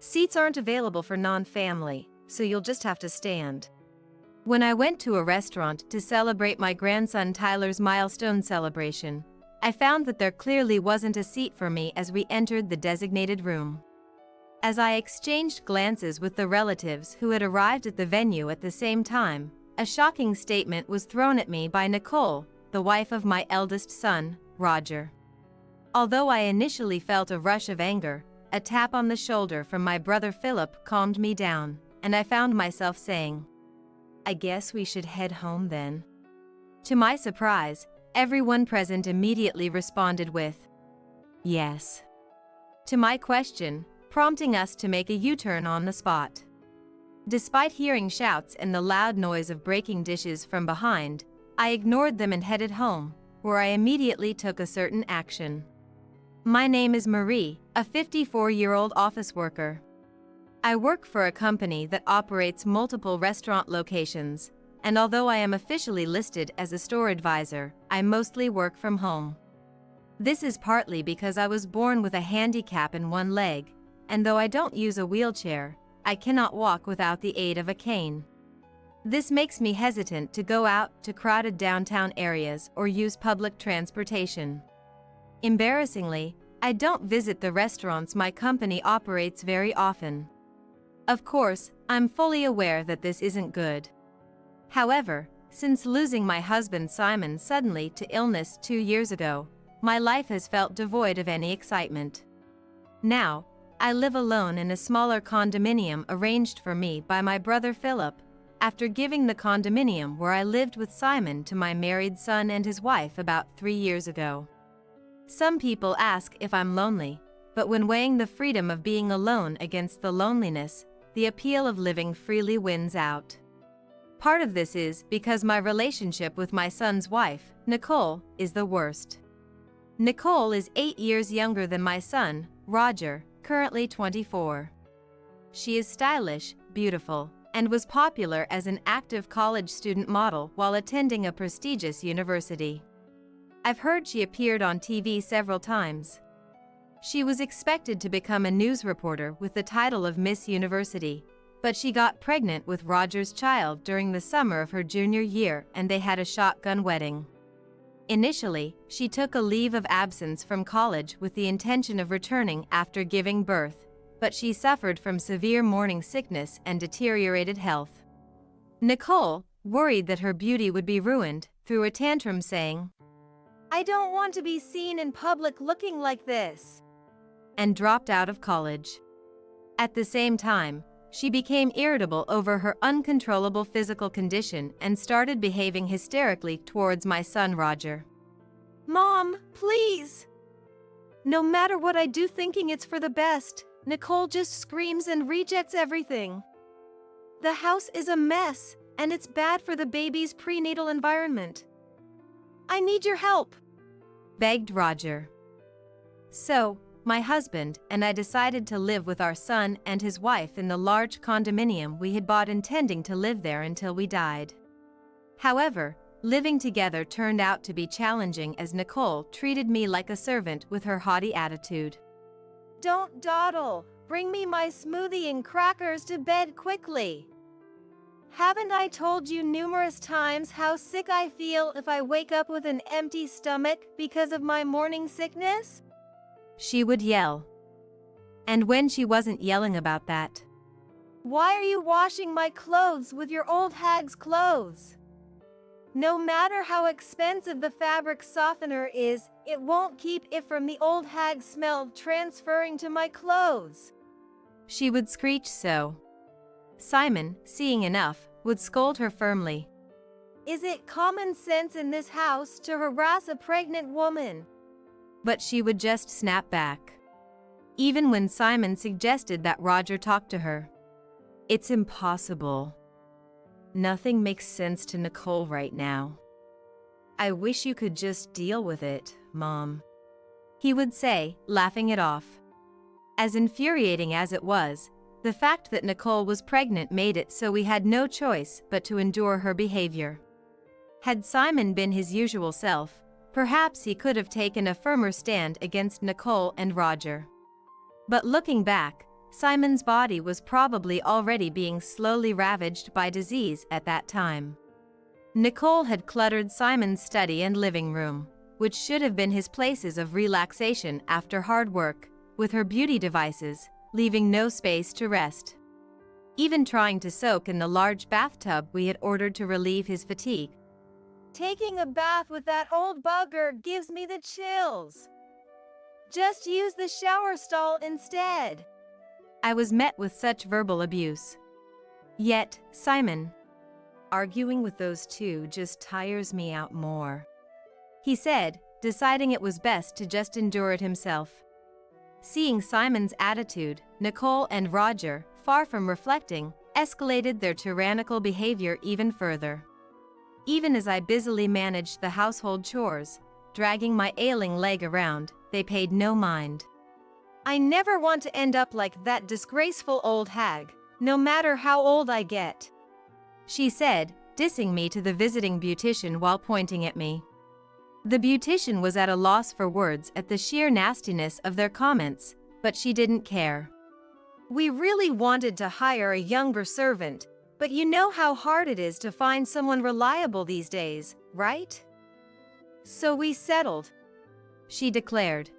Seats aren't available for non-family, so you'll just have to stand. When I went to a restaurant to celebrate my grandson Tyler's milestone celebration, I found that there clearly wasn't a seat for me as we entered the designated room. As I exchanged glances with the relatives who had arrived at the venue at the same time, a shocking statement was thrown at me by Nicole, the wife of my eldest son, Roger. Although I initially felt a rush of anger, a tap on the shoulder from my brother Philip calmed me down, and I found myself saying, "I guess we should head home then." To my surprise, everyone present immediately responded with, "Yes," to my question, prompting us to make a U-turn on the spot. Despite hearing shouts and the loud noise of breaking dishes from behind, I ignored them and headed home, where I immediately took a certain action. My name is Marie, a 54-year-old office worker. I work for a company that operates multiple restaurant locations, and although I am officially listed as a store advisor, I mostly work from home. This is partly because I was born with a handicap in one leg, and though I don't use a wheelchair, I cannot walk without the aid of a cane. This makes me hesitant to go out to crowded downtown areas or use public transportation. Embarrassingly, I don't visit the restaurants my company operates very often. Of course, I'm fully aware that this isn't good. However, since losing my husband Simon suddenly to illness 2 years ago, my life has felt devoid of any excitement. Now, I live alone in a smaller condominium arranged for me by my brother Philip, after giving the condominium where I lived with Simon to my married son and his wife about 3 years ago. Some people ask if I'm lonely, but when weighing the freedom of being alone against the loneliness, the appeal of living freely wins out. Part of this is because my relationship with my son's wife, Nicole, is the worst. Nicole is 8 years younger than my son, Roger, currently 24. She is stylish, beautiful, and was popular as an active college student model while attending a prestigious university. I've heard she appeared on TV several times. She was expected to become a news reporter with the title of Miss University, but she got pregnant with Roger's child during the summer of her junior year and they had a shotgun wedding. Initially, she took a leave of absence from college with the intention of returning after giving birth, but she suffered from severe morning sickness and deteriorated health. Nicole, worried that her beauty would be ruined, threw a tantrum saying, "I don't want to be seen in public looking like this," and dropped out of college. At the same time, she became irritable over her uncontrollable physical condition and started behaving hysterically towards my son Roger. "Mom, please!" No matter what I do thinking it's for the best, Nicole just screams and rejects everything. The house is a mess, and it's bad for the baby's prenatal environment. "I need your help," begged Roger. So, my husband and I decided to live with our son and his wife in the large condominium we had bought, intending to live there until we died. However, living together turned out to be challenging as Nicole treated me like a servant with her haughty attitude. "Don't dawdle, bring me my smoothie and crackers to bed quickly. Haven't I told you numerous times how sick I feel if I wake up with an empty stomach because of my morning sickness?" she would yell. And when she wasn't yelling about that, "Why are you washing my clothes with your old hag's clothes? No matter how expensive the fabric softener is, it won't keep it from the old hag smell transferring to my clothes," she would screech so. Simon, seeing enough, would scold her firmly. "Is it common sense in this house to harass a pregnant woman?" But she would just snap back. Even when Simon suggested that Roger talk to her. "It's impossible. Nothing makes sense to Nicole right now. I wish you could just deal with it, Mom," he would say, laughing it off. As infuriating as it was, the fact that Nicole was pregnant made it so we had no choice but to endure her behavior. Had Simon been his usual self, perhaps he could have taken a firmer stand against Nicole and Roger. But looking back, Simon's body was probably already being slowly ravaged by disease at that time. Nicole had cluttered Simon's study and living room, which should have been his places of relaxation after hard work, with her beauty devices, leaving no space to rest. Even trying to soak in the large bathtub we had ordered to relieve his fatigue. Taking a bath with that old bugger gives me the chills. Just use the shower stall instead. I was met with such verbal abuse. Yet, Simon, arguing with those two just tires me out more, he said, deciding it was best to just endure it himself. Seeing Simon's attitude, Nicole and Roger, far from reflecting, escalated their tyrannical behavior even further. Even as I busily managed the household chores, dragging my ailing leg around, they paid no mind. I never want to end up like that disgraceful old hag, no matter how old I get, she said, dissing me to the visiting beautician while pointing at me. The beautician was at a loss for words at the sheer nastiness of their comments, but she didn't care. We really wanted to hire a younger servant, but you know how hard it is to find someone reliable these days, right? So we settled, she declared.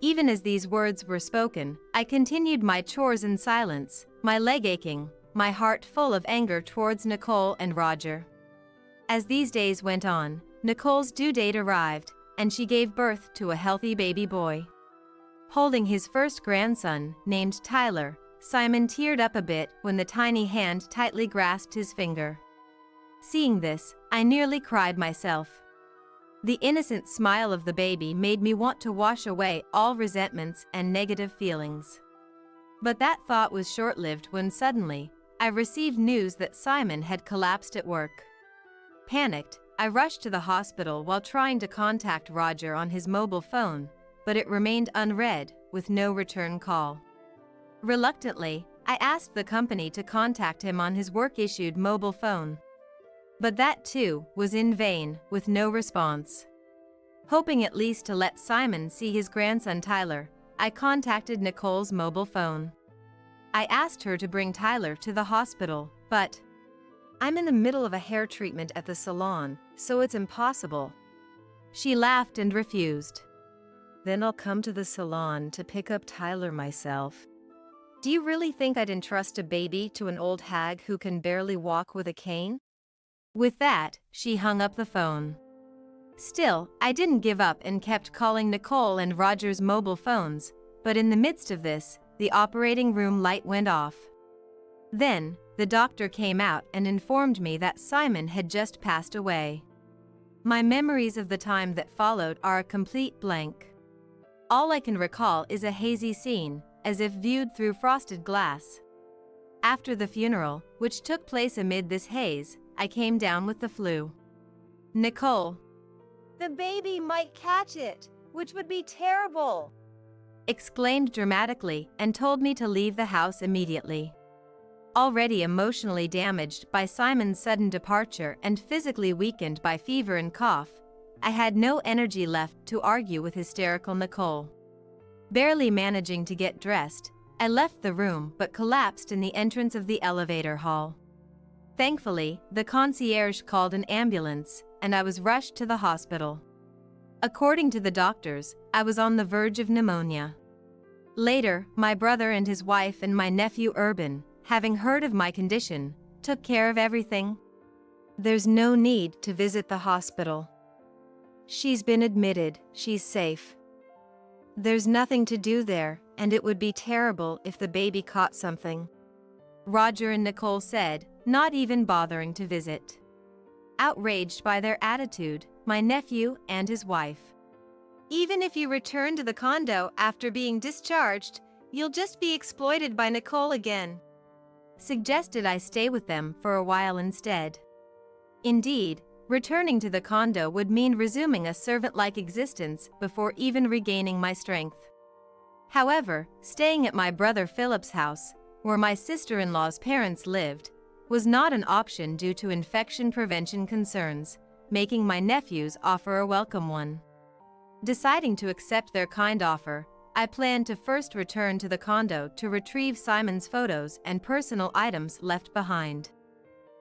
Even as these words were spoken, I continued my chores in silence, my leg aching, my heart full of anger towards Nicole and Roger. As these days went on, Nicole's due date arrived, and she gave birth to a healthy baby boy. Holding his first grandson, named Tyler, Simon teared up a bit when the tiny hand tightly grasped his finger. Seeing this, I nearly cried myself. The innocent smile of the baby made me want to wash away all resentments and negative feelings. But that thought was short-lived when suddenly, I received news that Simon had collapsed at work. Panicked, I rushed to the hospital while trying to contact Roger on his mobile phone, but it remained unread, with no return call. Reluctantly, I asked the company to contact him on his work-issued mobile phone. But that too was in vain, with no response. Hoping at least to let Simon see his grandson Tyler, I contacted Nicole's mobile phone. I asked her to bring Tyler to the hospital, but I'm in the middle of a hair treatment at the salon, so it's impossible. She laughed and refused. Then I'll come to the salon to pick up Tyler myself. Do you really think I'd entrust a baby to an old hag who can barely walk with a cane? With that, she hung up the phone. Still, I didn't give up and kept calling Nicole and Roger's mobile phones, but in the midst of this, the operating room light went off. Then, the doctor came out and informed me that Simon had just passed away. My memories of the time that followed are a complete blank. All I can recall is a hazy scene, as if viewed through frosted glass. After the funeral, which took place amid this haze, I came down with the flu. Nicole, the baby might catch it, which would be terrible, exclaimed dramatically and told me to leave the house immediately. Already emotionally damaged by Simon's sudden departure and physically weakened by fever and cough, I had no energy left to argue with hysterical Nicole. Barely managing to get dressed, I left the room but collapsed in the entrance of the elevator hall. Thankfully, the concierge called an ambulance, and I was rushed to the hospital. According to the doctors, I was on the verge of pneumonia. Later, my brother and his wife and my nephew Urban, having heard of my condition, took care of everything. There's no need to visit the hospital. She's been admitted, she's safe. There's nothing to do there, and it would be terrible if the baby caught something, Roger and Nicole said, not even bothering to visit. Outraged by their attitude, my nephew and his wife. Even if you return to the condo after being discharged, you'll just be exploited by Nicole again, suggested I stay with them for a while instead. Indeed, returning to the condo would mean resuming a servant-like existence before even regaining my strength. However, staying at my brother Philip's house, where my sister-in-law's parents lived, was not an option due to infection prevention concerns, making my nephew's offer a welcome one. Deciding to accept their kind offer, I planned to first return to the condo to retrieve Simon's photos and personal items left behind.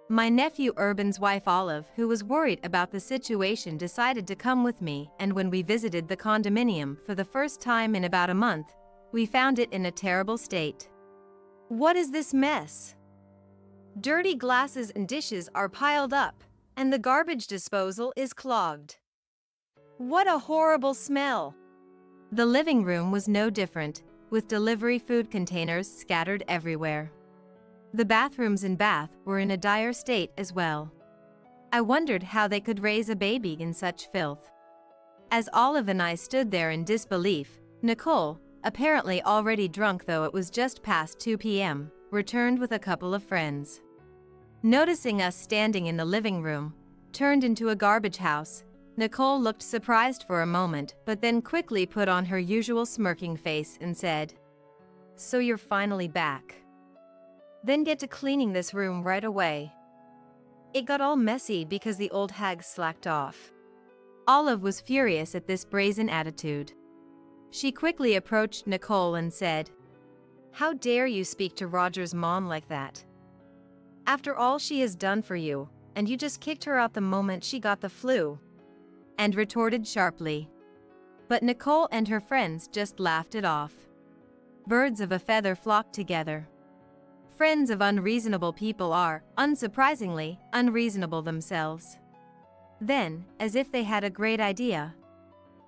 My nephew Urban's wife Olive, who was worried about the situation, decided to come with me, and when we visited the condominium for the first time in about a month, we found it in a terrible state. What is this mess? Dirty glasses and dishes are piled up, and the garbage disposal is clogged. What a horrible smell! The living room was no different, with delivery food containers scattered everywhere. The bathrooms and bath were in a dire state as well. I wondered how they could raise a baby in such filth. As Olive and I stood there in disbelief, Nicole, apparently already drunk though it was just past 2 p.m., returned with a couple of friends. Noticing us standing in the living room, turned into a garbage house, Nicole looked surprised for a moment but then quickly put on her usual smirking face and said, "So you're finally back. Then get to cleaning this room right away." It got all messy because the old hag slacked off. Olive was furious at this brazen attitude. She quickly approached Nicole and said, "How dare you speak to Roger's mom like that? After all she has done for you, and you just kicked her out the moment she got the flu." And retorted sharply. But Nicole and her friends just laughed it off. Birds of a feather flock together. Friends of unreasonable people are, unsurprisingly, unreasonable themselves. Then, as if they had a great idea,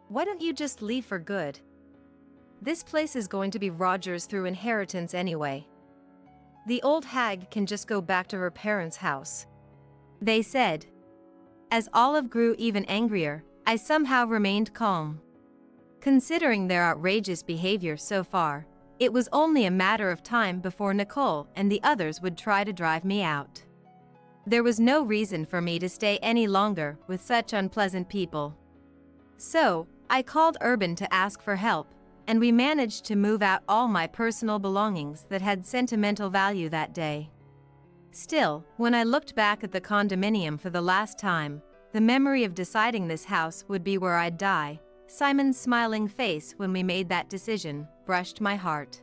"Why don't you just leave for good? This place is going to be Roger's through inheritance anyway. The old hag can just go back to her parents' house," they said. As Olive grew even angrier, I somehow remained calm. Considering their outrageous behavior so far, it was only a matter of time before Nicole and the others would try to drive me out. There was no reason for me to stay any longer with such unpleasant people. So, I called Urban to ask for help, and we managed to move out all my personal belongings that had sentimental value that day. Still, when I looked back at the condominium for the last time, the memory of deciding this house would be where I'd die, Simon's smiling face when we made that decision, brushed my heart.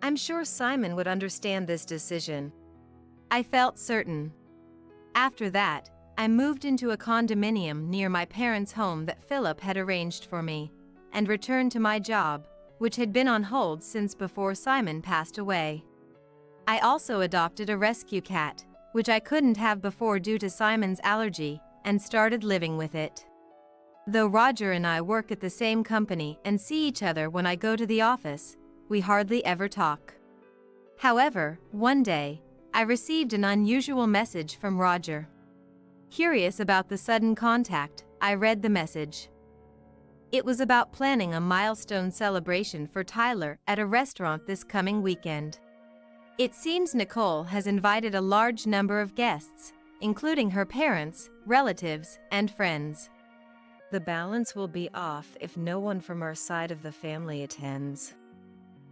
I'm sure Simon would understand this decision. I felt certain. After that, I moved into a condominium near my parents' home that Philip had arranged for me, and returned to my job, which had been on hold since before Simon passed away. I also adopted a rescue cat, which I couldn't have before due to Simon's allergy, and started living with it. Though Roger and I work at the same company and see each other when I go to the office, we hardly ever talk. However, one day, I received an unusual message from Roger. Curious about the sudden contact, I read the message. It was about planning a milestone celebration for Tyler at a restaurant this coming weekend. It seems Nicole has invited a large number of guests, including her parents, relatives, and friends. The balance will be off if no one from our side of the family attends,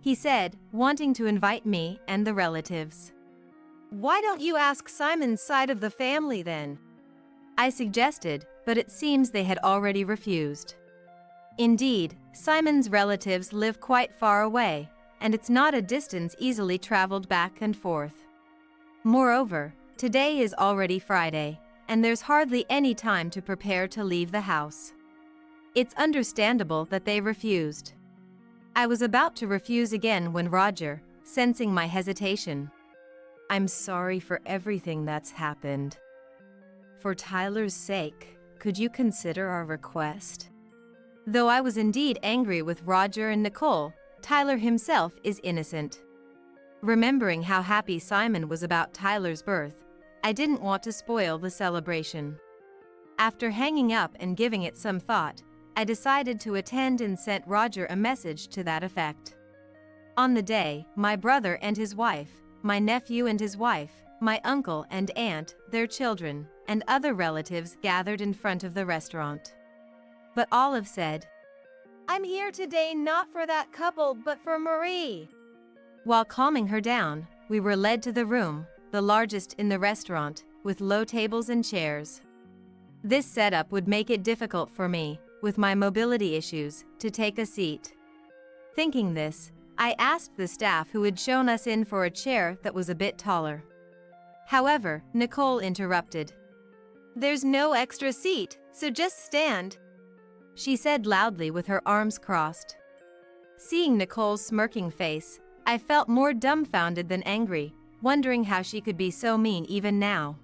he said, wanting to invite me and the relatives. Why don't you ask Simon's side of the family then? I suggested, but it seems they had already refused. Indeed, Simon's relatives live quite far away, and it's not a distance easily traveled back and forth. Moreover, today is already Friday, and there's hardly any time to prepare to leave the house. It's understandable that they refused. I was about to refuse again when Roger, sensing my hesitation, I'm sorry for everything that's happened. For Tyler's sake, could you consider our request? Though I was indeed angry with Roger and Nicole, Tyler himself is innocent. Remembering how happy Simon was about Tyler's birth, I didn't want to spoil the celebration. After hanging up and giving it some thought, I decided to attend and sent Roger a message to that effect. On the day, my brother and his wife, my nephew and his wife, my uncle and aunt, their children, and other relatives gathered in front of the restaurant. But Olive said, I'm here today not for that couple but for Marie. While calming her down, we were led to the room, the largest in the restaurant, with low tables and chairs. This setup would make it difficult for me, with my mobility issues, to take a seat. Thinking this, I asked the staff who had shown us in for a chair that was a bit taller. However, Nicole interrupted. "There's no extra seat, so just stand," she said loudly with her arms crossed. Seeing Nicole's smirking face, I felt more dumbfounded than angry, wondering how she could be so mean even now.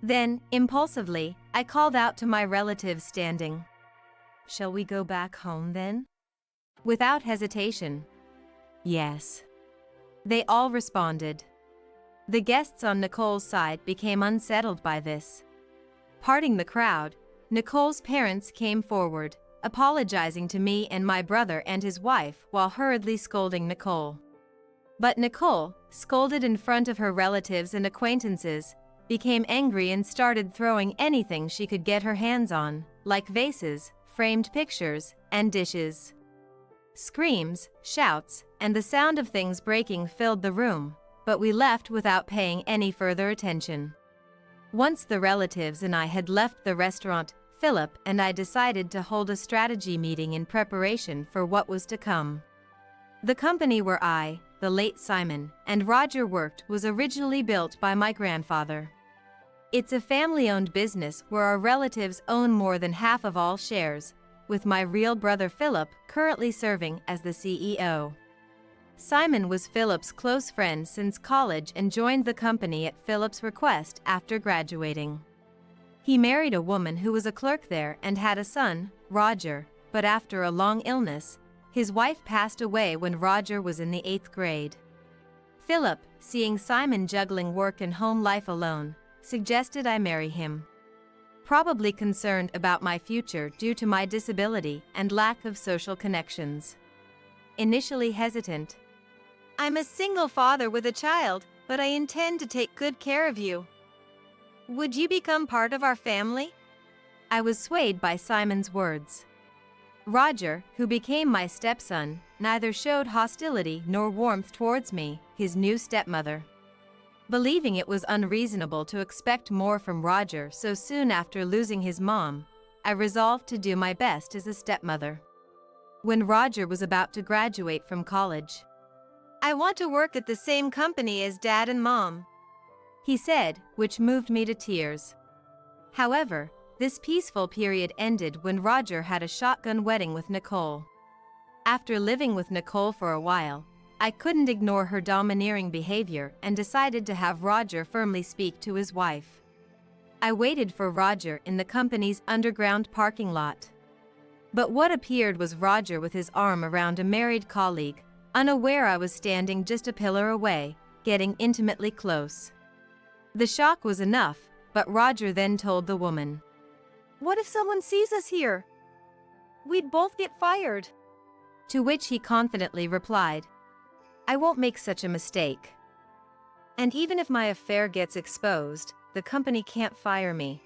Then, impulsively, I called out to my relatives standing. "Shall we go back home then?" Without hesitation. Yes. They all responded. The guests on Nicole's side became unsettled by this. Parting the crowd, Nicole's parents came forward, apologizing to me and my brother and his wife while hurriedly scolding Nicole. But Nicole, scolded in front of her relatives and acquaintances, became angry and started throwing anything she could get her hands on, like vases, framed pictures, and dishes. Screams, shouts, and the sound of things breaking filled the room, but we left without paying any further attention. Once the relatives and I had left the restaurant, Philip and I decided to hold a strategy meeting in preparation for what was to come. The company where I, the late Simon, and Roger worked was originally built by my grandfather. It's a family-owned business where our relatives own more than half of all shares, with my real brother Philip currently serving as the CEO. Simon was Philip's close friend since college and joined the company at Philip's request after graduating. He married a woman who was a clerk there and had a son, Roger, but after a long illness, his wife passed away when Roger was in the 8th grade. Philip, seeing Simon juggling work and home life alone, suggested I marry him. Probably concerned about my future due to my disability and lack of social connections. Initially hesitant. "I'm a single father with a child, but I intend to take good care of you. Would you become part of our family?" I was swayed by Simon's words. Roger, who became my stepson, neither showed hostility nor warmth towards me, his new stepmother. Believing it was unreasonable to expect more from Roger so soon after losing his mom, I resolved to do my best as a stepmother. When Roger was about to graduate from college, "I want to work at the same company as Dad and Mom," he said, which moved me to tears. However, this peaceful period ended when Roger had a shotgun wedding with Nicole. After living with Nicole for a while, I couldn't ignore her domineering behavior and decided to have Roger firmly speak to his wife. I waited for Roger in the company's underground parking lot. But what appeared was Roger with his arm around a married colleague, unaware I was standing just a pillar away, getting intimately close. The shock was enough, but Roger then told the woman, "What if someone sees us here? We'd both get fired." To which he confidently replied, "I won't make such a mistake. And even if my affair gets exposed, the company can't fire me.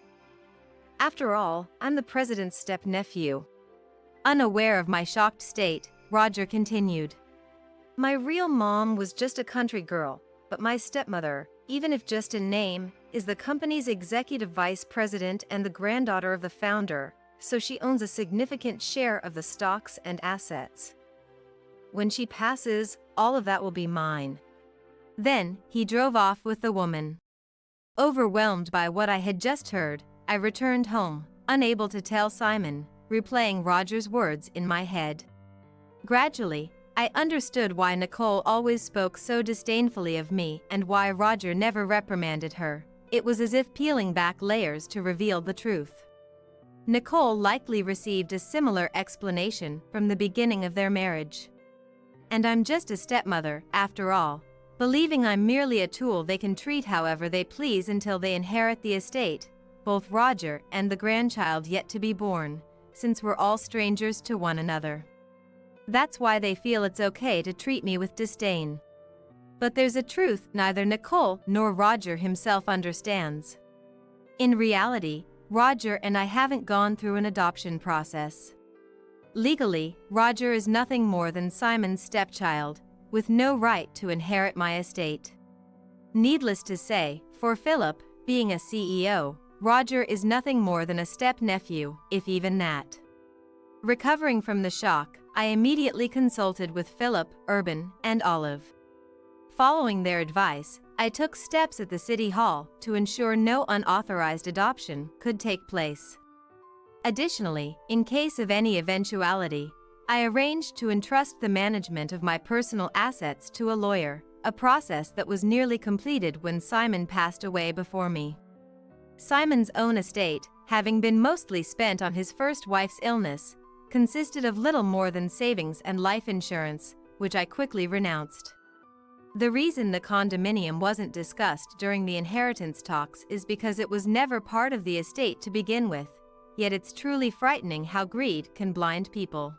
After all, I'm the president's step-nephew." Unaware of my shocked state, Roger continued, "My real mom was just a country girl, but my stepmother, even if just in name, is the company's executive vice president and the granddaughter of the founder, so she owns a significant share of the stocks and assets. When she passes, all of that will be mine." Then, he drove off with the woman. Overwhelmed by what I had just heard, I returned home, unable to tell Simon, replaying Roger's words in my head. Gradually, I understood why Nicole always spoke so disdainfully of me and why Roger never reprimanded her. It was as if peeling back layers to reveal the truth. Nicole likely received a similar explanation from the beginning of their marriage. And I'm just a stepmother, after all, believing I'm merely a tool they can treat however they please until they inherit the estate, both Roger and the grandchild yet to be born, since we're all strangers to one another. That's why they feel it's okay to treat me with disdain. But there's a truth neither Nicole nor Roger himself understands. In reality, Roger and I haven't gone through an adoption process. Legally, Roger is nothing more than Simon's stepchild, with no right to inherit my estate. Needless to say, for Philip, being a CEO, Roger is nothing more than a step-nephew, if even that. Recovering from the shock, I immediately consulted with Philip, Urban, and Olive. Following their advice, I took steps at the City Hall to ensure no unauthorized adoption could take place. Additionally, in case of any eventuality, I arranged to entrust the management of my personal assets to a lawyer, a process that was nearly completed when Simon passed away before me. Simon's own estate, having been mostly spent on his first wife's illness, consisted of little more than savings and life insurance, which I quickly renounced. The reason the condominium wasn't discussed during the inheritance talks is because it was never part of the estate to begin with, yet it's truly frightening how greed can blind people.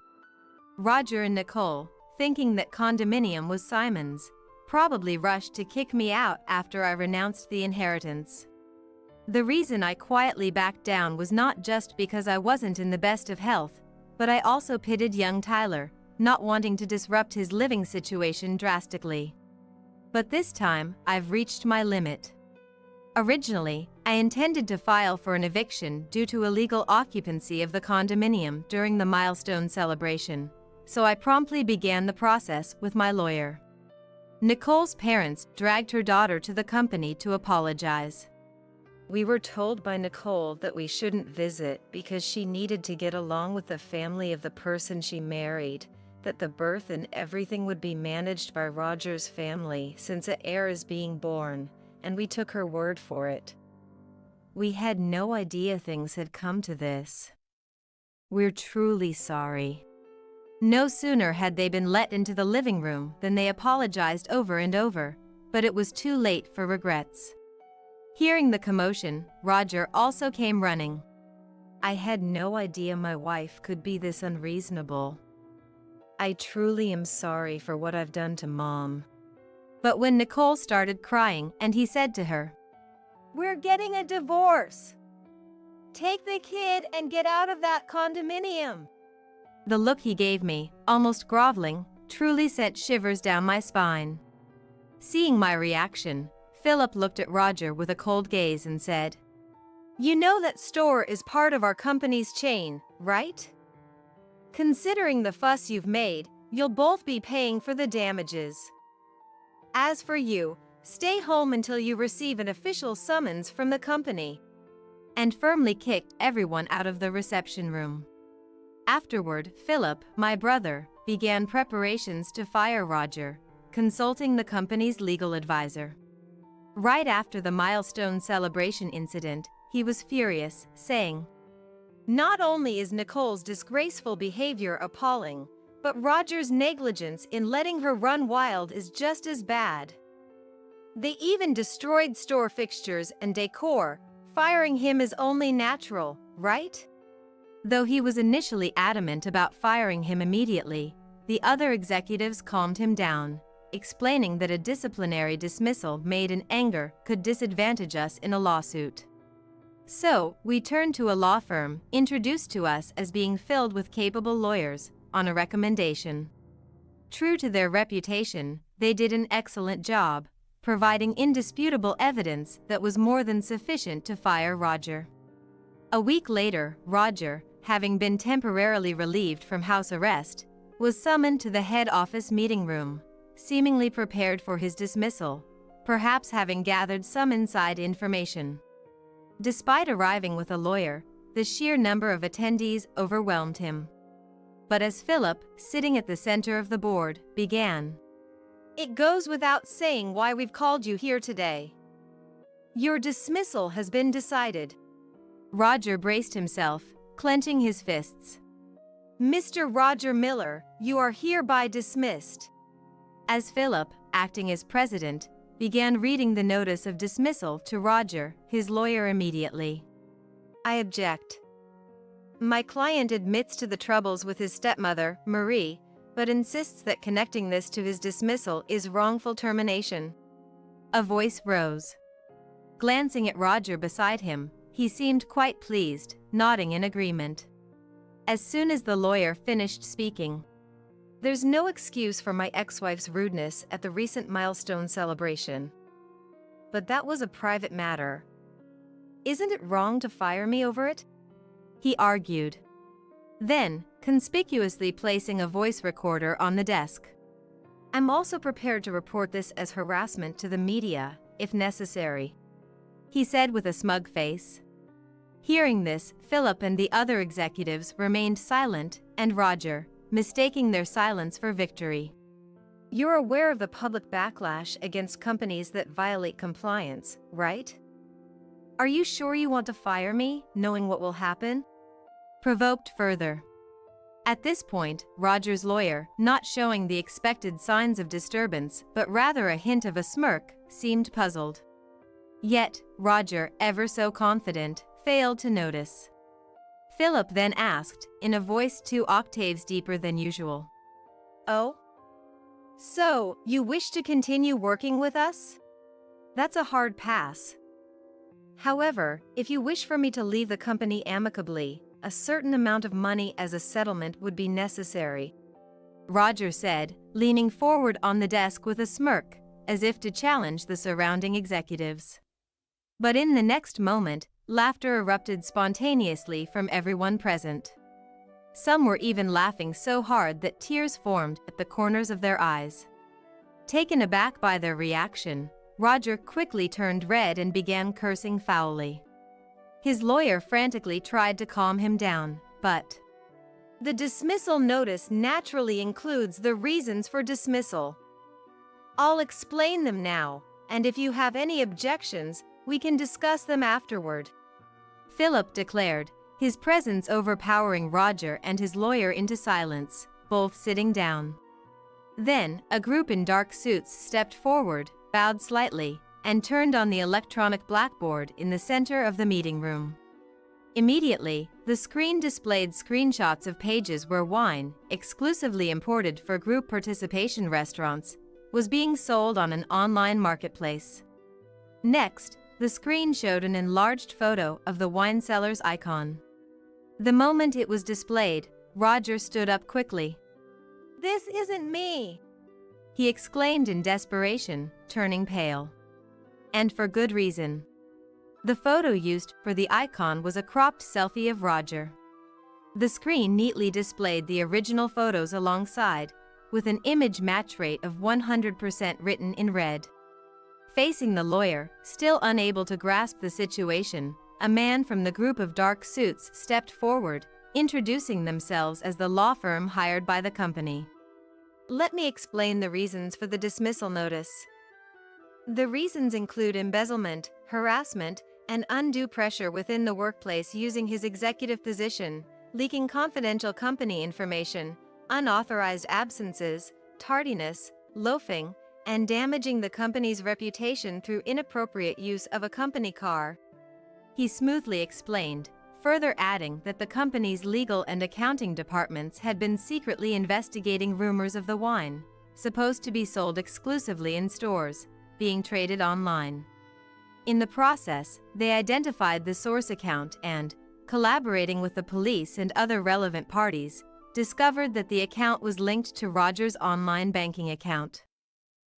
Roger and Nicole, thinking that condominium was Simon's, probably rushed to kick me out after I renounced the inheritance. The reason I quietly backed down was not just because I wasn't in the best of health, but I also pitied young Tyler, not wanting to disrupt his living situation drastically. But this time, I've reached my limit. Originally, I intended to file for an eviction due to illegal occupancy of the condominium during the milestone celebration, so I promptly began the process with my lawyer. Nicole's parents dragged her daughter to the company to apologize. We were told by Nicole that we shouldn't visit because she needed to get along with the family of the person she married, that the birth and everything would be managed by Roger's family since an heir is being born, and we took her word for it. We had no idea things had come to this. We're truly sorry. No sooner had they been let into the living room than they apologized over and over, but it was too late for regrets. Hearing the commotion, Roger also came running. I had no idea my wife could be this unreasonable. I truly am sorry for what I've done to Mom. But when Nicole started crying and he said to her, "We're getting a divorce. Take the kid and get out of that condominium." The look he gave me, almost groveling, truly sent shivers down my spine. Seeing my reaction, Philip looked at Roger with a cold gaze and said, "You know that store is part of our company's chain, right? Considering the fuss you've made, you'll both be paying for the damages. As for you, stay home until you receive an official summons from the company," and firmly kicked everyone out of the reception room. Afterward, Philip, my brother, began preparations to fire Roger, consulting the company's legal advisor. Right after the milestone celebration incident, he was furious, saying, "Not only is Nicole's disgraceful behavior appalling, but Roger's negligence in letting her run wild is just as bad. They even destroyed store fixtures and decor. Firing him is only natural, right?" Though he was initially adamant about firing him immediately, the other executives calmed him down, explaining that a disciplinary dismissal made in anger could disadvantage us in a lawsuit. So, we turned to a law firm, introduced to us as being filled with capable lawyers, on a recommendation. True to their reputation, they did an excellent job, providing indisputable evidence that was more than sufficient to fire Roger. A week later, Roger, having been temporarily relieved from house arrest, was summoned to the head office meeting room, seemingly prepared for his dismissal, perhaps having gathered some inside information. Despite arriving with a lawyer, the sheer number of attendees overwhelmed him. But as Philip, sitting at the center of the board, began, "It goes without saying why we've called you here today. Your dismissal has been decided." Roger braced himself, clenching his fists. "Mr. Roger Miller, you are hereby dismissed." As Philip, acting as president, began reading the notice of dismissal to Roger, his lawyer immediately. "I object. My client admits to the troubles with his stepmother, Marie, but insists that connecting this to his dismissal is wrongful termination." A voice rose. Glancing at Roger beside him, he seemed quite pleased, nodding in agreement. As soon as the lawyer finished speaking, "There's no excuse for my ex-wife's rudeness at the recent milestone celebration. But that was a private matter. Isn't it wrong to fire me over it?" he argued. then conspicuously placing a voice recorder on the desk. "I'm also prepared to report this as harassment to the media, if necessary," he said with a smug face. Hearing this, Philip and the other executives remained silent, and Roger, mistaking their silence for victory. "You're aware of the public backlash against companies that violate compliance, right? Are you sure you want to fire me, knowing what will happen?" Provoked further. At this point, Roger's lawyer, not showing the expected signs of disturbance but rather a hint of a smirk, seemed puzzled. Yet, Roger, ever so confident, failed to notice. Philip then asked, in a voice 2 octaves deeper than usual. "Oh? So, you wish to continue working with us? That's a hard pass. However, if you wish for me to leave the company amicably, a certain amount of money as a settlement would be necessary," Roger said, leaning forward on the desk with a smirk, as if to challenge the surrounding executives. But in the next moment, laughter erupted spontaneously from everyone present. Some were even laughing so hard that tears formed at the corners of their eyes. Taken aback by their reaction, Roger quickly turned red and began cursing foully. His lawyer frantically tried to calm him down, but the dismissal notice naturally includes the reasons for dismissal. I'll explain them now, and if you have any objections, we can discuss them afterward," Philip declared, his presence overpowering Roger and his lawyer into silence, both sitting down. Then, a group in dark suits stepped forward, bowed slightly, and turned on the electronic blackboard in the center of the meeting room. Immediately, the screen displayed screenshots of pages where wine, exclusively imported for group participation restaurants, was being sold on an online marketplace. Next, the screen showed an enlarged photo of the wine seller's icon. The moment it was displayed, Roger stood up quickly. "This isn't me!" he exclaimed in desperation, turning pale. And for good reason. The photo used for the icon was a cropped selfie of Roger. The screen neatly displayed the original photos alongside, with an image match rate of 100% written in red. Facing the lawyer, still unable to grasp the situation, a man from the group of dark suits stepped forward, introducing themselves as the law firm hired by the company. "Let me explain the reasons for the dismissal notice. The reasons include embezzlement, harassment, and undue pressure within the workplace using his executive position, leaking confidential company information, unauthorized absences, tardiness, loafing, and damaging the company's reputation through inappropriate use of a company car," he smoothly explained, further adding that the company's legal and accounting departments had been secretly investigating rumors of the wine, supposed to be sold exclusively in stores, being traded online. In the process, they identified the source account and, collaborating with the police and other relevant parties, discovered that the account was linked to Roger's online banking account.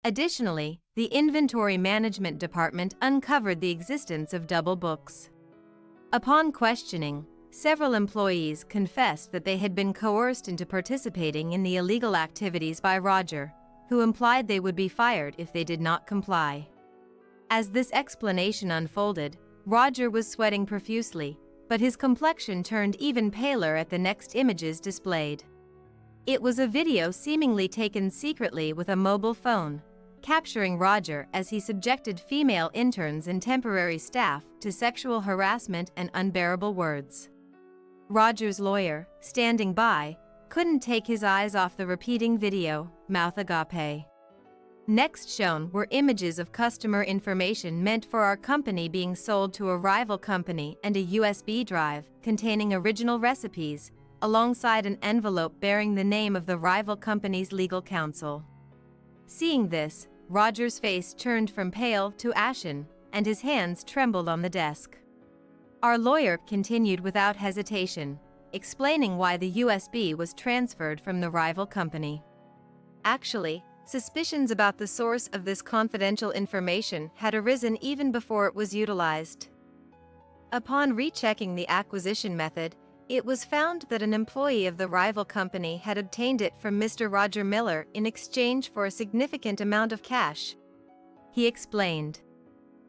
Additionally, the inventory management department uncovered the existence of double books. Upon questioning, several employees confessed that they had been coerced into participating in the illegal activities by Roger, who implied they would be fired if they did not comply. As this explanation unfolded, Roger was sweating profusely, but his complexion turned even paler at the next images displayed. It was a video seemingly taken secretly with a mobile phone, capturing Roger as he subjected female interns and temporary staff to sexual harassment and unbearable words. Roger's lawyer, standing by, couldn't take his eyes off the repeating video, mouth agape. Next shown were images of customer information meant for our company being sold to a rival company and a USB drive containing original recipes, alongside an envelope bearing the name of the rival company's legal counsel. Seeing this, Roger's face turned from pale to ashen, and his hands trembled on the desk. Our lawyer continued without hesitation, explaining why the USB was transferred from the rival company. Actually, suspicions about the source of this confidential information had arisen even before it was utilized. Upon rechecking the acquisition method, It was found that an employee of the rival company had obtained it from Mr. Roger Miller in exchange for a significant amount of cash. He explained.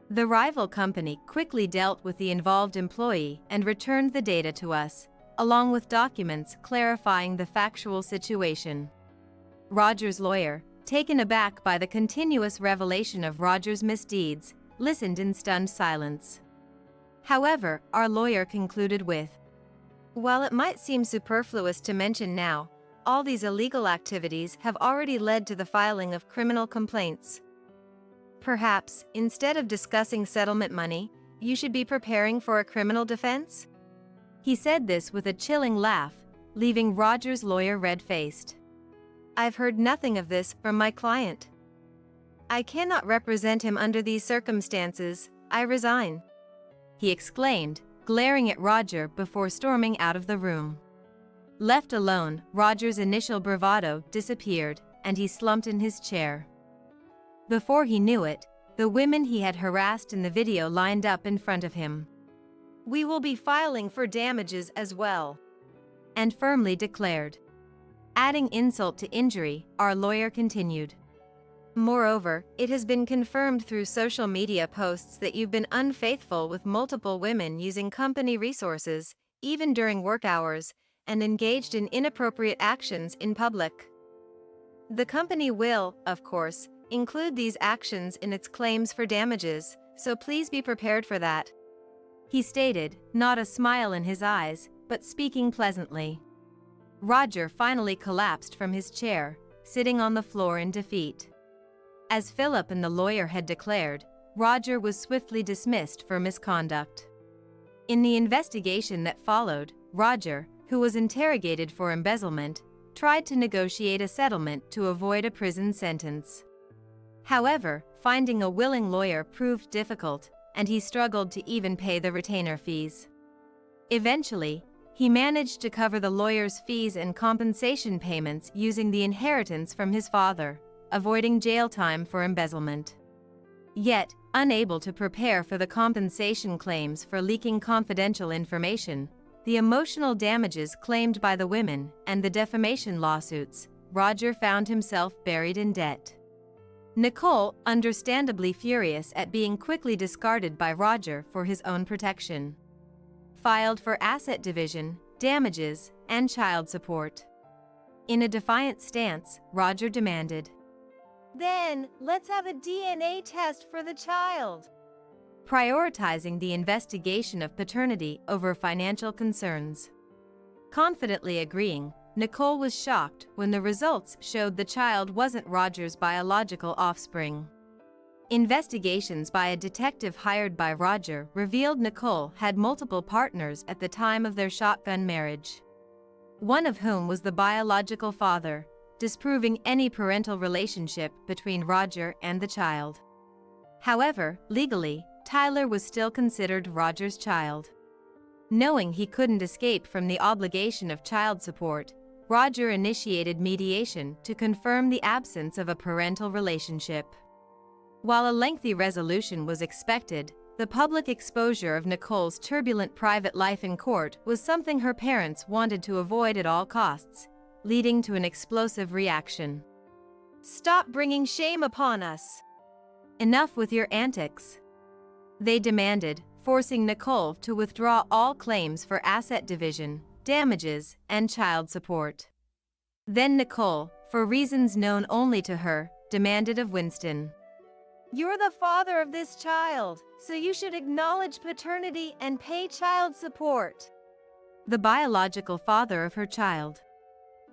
The rival company quickly dealt with the involved employee and returned the data to us, along with documents clarifying the factual situation. Roger's lawyer, taken aback by the continuous revelation of Roger's misdeeds, listened in stunned silence. However, our lawyer concluded with, "While it might seem superfluous to mention now, all these illegal activities have already led to the filing of criminal complaints. Perhaps, instead of discussing settlement money, you should be preparing for a criminal defense?" He said this with a chilling laugh, leaving Roger's lawyer red-faced. "I've heard nothing of this from my client. I cannot represent him under these circumstances. I resign," he exclaimed, glaring at Roger before storming out of the room. Left alone, Roger's initial bravado disappeared, and he slumped in his chair. Before he knew it, the women he had harassed in the video lined up in front of him. "We will be filing for damages as well," and firmly declared. Adding insult to injury, our lawyer continued. "Moreover, it has been confirmed through social media posts that you've been unfaithful with multiple women using company resources, even during work hours, and engaged in inappropriate actions in public. The company will, of course, include these actions in its claims for damages, so please be prepared for that," he stated, not a smile in his eyes, but speaking pleasantly. Roger finally collapsed from his chair, sitting on the floor in defeat. As Philip and the lawyer had declared, Roger was swiftly dismissed for misconduct. In the investigation that followed, Roger, who was interrogated for embezzlement, tried to negotiate a settlement to avoid a prison sentence. However, finding a willing lawyer proved difficult, and he struggled to even pay the retainer fees. Eventually, he managed to cover the lawyer's fees and compensation payments using the inheritance from his father, avoiding jail time for embezzlement. Yet, unable to prepare for the compensation claims for leaking confidential information, the emotional damages claimed by the women, and the defamation lawsuits, Roger found himself buried in debt. Nicole, understandably furious at being quickly discarded by Roger for his own protection, filed for asset division, damages, and child support. In a defiant stance, Roger demanded, "Then, let's have a DNA test for the child," prioritizing the investigation of paternity over financial concerns. Confidently agreeing, Nicole was shocked when the results showed the child wasn't Roger's biological offspring. Investigations by a detective hired by Roger revealed Nicole had multiple partners at the time of their shotgun marriage, one of whom was the biological father, disproving any parental relationship between Roger and the child. However, legally, Tyler was still considered Roger's child. Knowing he couldn't escape from the obligation of child support, Roger initiated mediation to confirm the absence of a parental relationship. While a lengthy resolution was expected, the public exposure of Nicole's turbulent private life in court was something her parents wanted to avoid at all costs, leading to an explosive reaction. "Stop bringing shame upon us. Enough with your antics," they demanded, forcing Nicole to withdraw all claims for asset division, damages, and child support. Then Nicole, for reasons known only to her, demanded of Winston, "You're the father of this child, so you should acknowledge paternity and pay child support." The biological father of her child.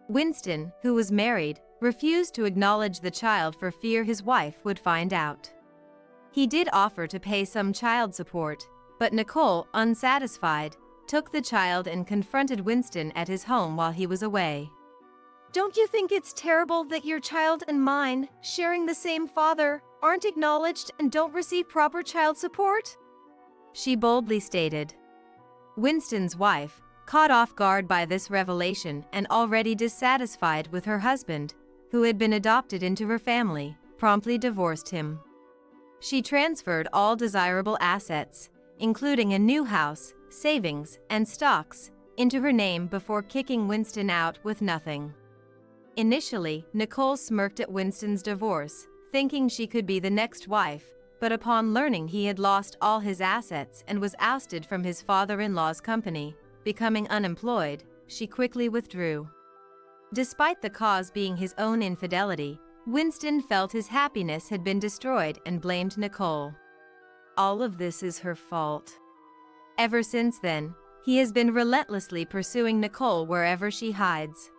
Winston, who was married, refused to acknowledge the child for fear his wife would find out. He did offer to pay some child support, but Nicole, unsatisfied, took the child and confronted Winston at his home while he was away. "Don't you think it's terrible that your child and mine, sharing the same father, aren't acknowledged and don't receive proper child support?" she boldly stated. Winston's wife, caught off guard by this revelation and already dissatisfied with her husband, who had been adopted into her family, promptly divorced him. She transferred all desirable assets, including a new house, savings, and stocks, into her name before kicking Winston out with nothing. Initially, Nicole smirked at Winston's divorce, thinking she could be the next wife, but upon learning he had lost all his assets and was ousted from his father-in-law's company, becoming unemployed, she quickly withdrew. Despite the cause being his own infidelity, Winston felt his happiness had been destroyed and blamed Nicole. All of this is her fault. Ever since then, he has been relentlessly pursuing Nicole wherever she hides.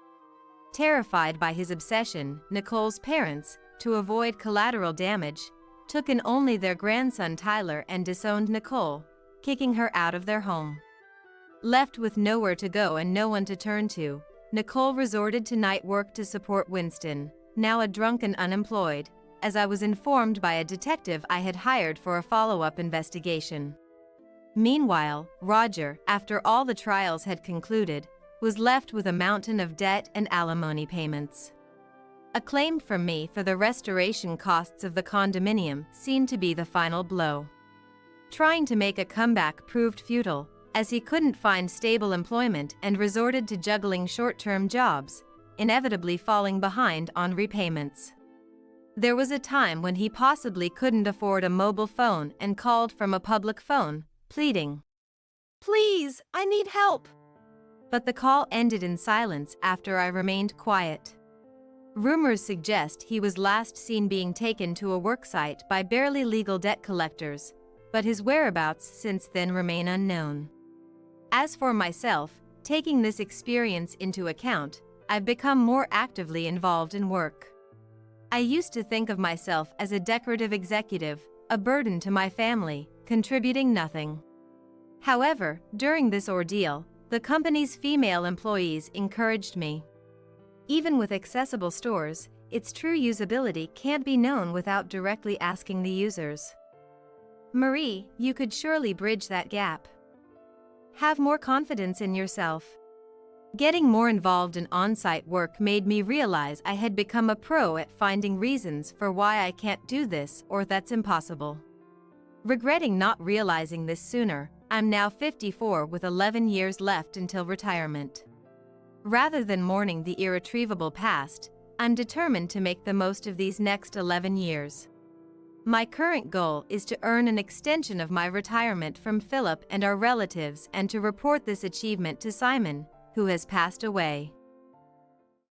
Terrified by his obsession, Nicole's parents, to avoid collateral damage, took in only their grandson Tyler and disowned Nicole, kicking her out of their home. Left with nowhere to go and no one to turn to, Nicole resorted to night work to support Winston, now a drunk and unemployed, as I was informed by a detective I had hired for a follow-up investigation. Meanwhile, Roger, after all the trials had concluded, was left with a mountain of debt and alimony payments. A claim from me for the restoration costs of the condominium seemed to be the final blow. Trying to make a comeback proved futile, as he couldn't find stable employment and resorted to juggling short-term jobs, inevitably falling behind on repayments. There was a time when he possibly couldn't afford a mobile phone and called from a public phone, pleading, "Please, I need help." But the call ended in silence after I remained quiet. Rumors suggest he was last seen being taken to a worksite by barely legal debt collectors, but his whereabouts since then remain unknown. As for myself, taking this experience into account, I've become more actively involved in work. I used to think of myself as a decorative executive, a burden to my family, contributing nothing. However, during this ordeal, the company's female employees encouraged me. Even with accessible stores, its true usability can't be known without directly asking the users. Marie, you could surely bridge that gap. Have more confidence in yourself. Getting more involved in on-site work made me realize I had become a pro at finding reasons for why I can't do this or that's impossible. Regretting not realizing this sooner, I'm now 54 with 11 years left until retirement. Rather than mourning the irretrievable past, I'm determined to make the most of these next 11 years. My current goal is to earn an extension of my retirement from Philip and our relatives and to report this achievement to Simon, who has passed away.